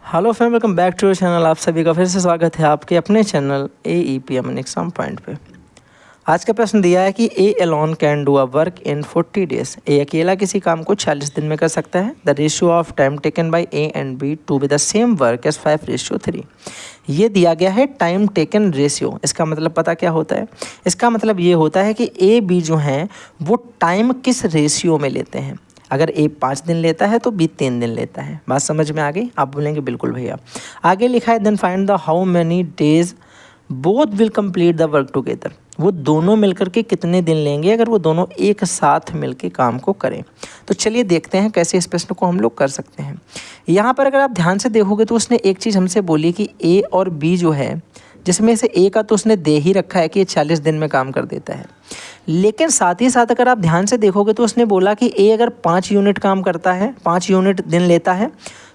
Hello friend, welcome back to your channel. आप सभी का फिर से स्वागत है आपके अपने चैनल AEPM एग्जाम पॉइंट पे। आज का प्रश्न दिया है कि A alone can do a work in 40 days. A अकेला किसी काम को 40 दिन में कर सकता है। The ratio of time taken by A and B to be the same work as 5:3। ये दिया गया है टाइम टेकन रेशियो। इसका मतलब पता क्या होता है? इसका मतलब ये होता है कि ए बी जो हैं वो टाइम किस रेशियो में लेते हैं। अगर ए 5 दिन लेता है तो बी 3 दिन लेता है। बात समझ में आ गई? आप बोलेंगे बिल्कुल भैया। आगे लिखा है then find the how many days both will complete the work together. वो दोनों मिलकर के कितने दिन लेंगे अगर वो दोनों एक साथ मिलकर काम को करें। तो चलिए देखते हैं कैसे इस प्रश्न को हम लोग कर सकते हैं। यहाँ पर अगर आप ध्यान से देखोगे तो उसने एक चीज़ हमसे बोली कि ए और बी जो है, जिसमें से ए का तो उसने दे ही रखा है कि ये 40 दिन में काम कर देता है, लेकिन साथ ही साथ अगर आप ध्यान से देखोगे तो उसने बोला कि ए अगर 5 यूनिट काम करता है, 5 यूनिट दिन लेता है,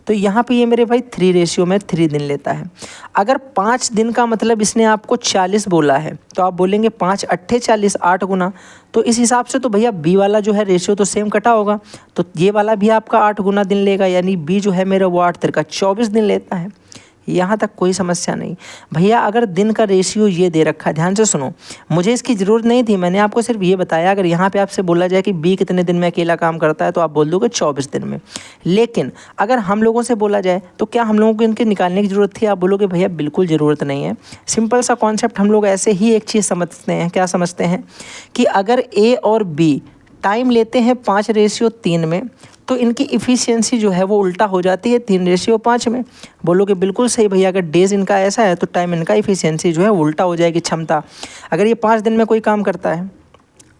तो यहाँ पे ये मेरे भाई 3 रेशियो में 3 दिन लेता है। अगर 5 दिन का मतलब इसने आपको 40 बोला है तो आप बोलेंगे 5 अट्ठे 40, 8 गुना। तो इस हिसाब से तो भैया बी वाला जो है रेशियो तो सेम कटा होगा, तो ये वाला भी आपका 8 गुना दिन लेगा, यानी बी जो है मेरा वो 8 तिरका 24 दिन लेता है। यहाँ तक कोई समस्या नहीं भैया। अगर दिन का रेशियो ये दे रखा है, ध्यान से सुनो, मुझे इसकी ज़रूरत नहीं थी, मैंने आपको सिर्फ ये बताया। अगर यहाँ पे आपसे बोला जाए कि बी कितने दिन में अकेला काम करता है तो आप बोल दोगे 24 दिन में। लेकिन अगर हम लोगों से बोला जाए तो क्या हम लोगों को इनके निकालने की ज़रूरत थी? आप बोलोगे भैया बिल्कुल ज़रूरत नहीं है। सिंपल सा कॉन्सेप्ट हम लोग ऐसे ही एक चीज़ समझते हैं। क्या समझते हैं? कि अगर ए और बी टाइम लेते हैं 5:3 में, तो इनकी इफ़िशियंसी जो है वो उल्टा हो जाती है 3:5 में। बोलोगे बिल्कुल सही भैया, अगर डेज इनका ऐसा है तो टाइम इनका इफ़िशियंसी जो है उल्टा हो जाएगी, क्षमता। अगर ये 5 दिन में कोई काम करता है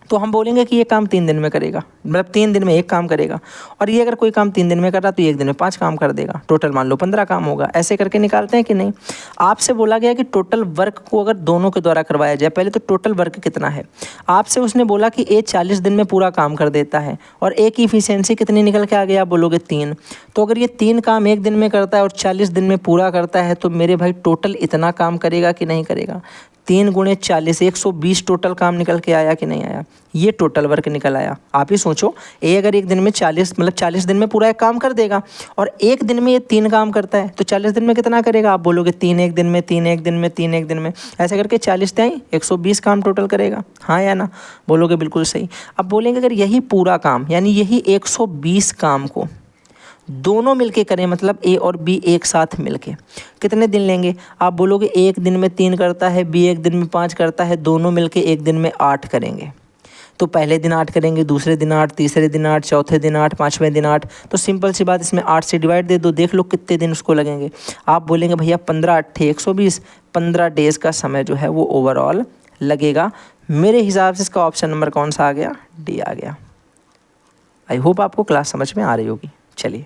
तो हम बोलेंगे कि ये काम 3 दिन में करेगा, मतलब 3 दिन में एक काम करेगा। और ये अगर कोई काम 3 दिन में कर रहा तो 1 दिन में 5 काम कर देगा, टोटल मान लो 15 काम होगा। ऐसे करके निकालते हैं कि नहीं? आपसे बोला गया कि टोटल वर्क को अगर दोनों के द्वारा करवाया जाए, पहले तो टोटल वर्क कितना है। आपसे उसने बोला कि ए 40 दिन में पूरा काम कर देता है और ए की इफिशियंसी कितनी निकल के आ गई? आप बोलोगे 3। तो अगर ये 3 काम 1 दिन में करता है और 40 दिन में पूरा करता है तो मेरे भाई टोटल इतना काम करेगा कि नहीं करेगा? 3 गुणे 40 120 टोटल काम निकल के आया कि नहीं आया? ये टोटल वर्क निकल आया। आप ही सोचो, ए अगर 1 दिन में 40 मतलब 40 दिन में पूरा एक काम कर देगा और 1 दिन में ये 3 काम करता है तो 40 दिन में कितना करेगा? आप बोलोगे 3 1 दिन में, 3 1 दिन में, 3 1 दिन में, ऐसे करके 40 तय 120 काम टोटल करेगा। हाँ या ना? बोलोगे बिल्कुल सही। अब बोलेंगे अगर यही पूरा काम यानी यही 120 काम को दोनों मिलके करें, मतलब ए और बी एक साथ मिलके, कितने दिन लेंगे? आप बोलोगे 1 दिन में 3 करता है, बी 1 दिन में 5 करता है, दोनों मिलके 1 दिन में 8 करेंगे। तो पहले दिन 8 करेंगे, दूसरे दिन 8, तीसरे दिन 8, चौथे दिन 8, पाँचवें दिन 8। तो सिंपल सी बात, इसमें 8 से डिवाइड दे दो, देख लो कितने दिन उसको लगेंगे। आप बोलेंगे भैया 15 अट्ठे 120, 15 डेज़ का समय जो है वो ओवरऑल लगेगा। मेरे हिसाब से इसका ऑप्शन नंबर कौन सा आ गया? डी आ गया। आई होप आपको क्लास समझ में आ रही होगी। चलिए।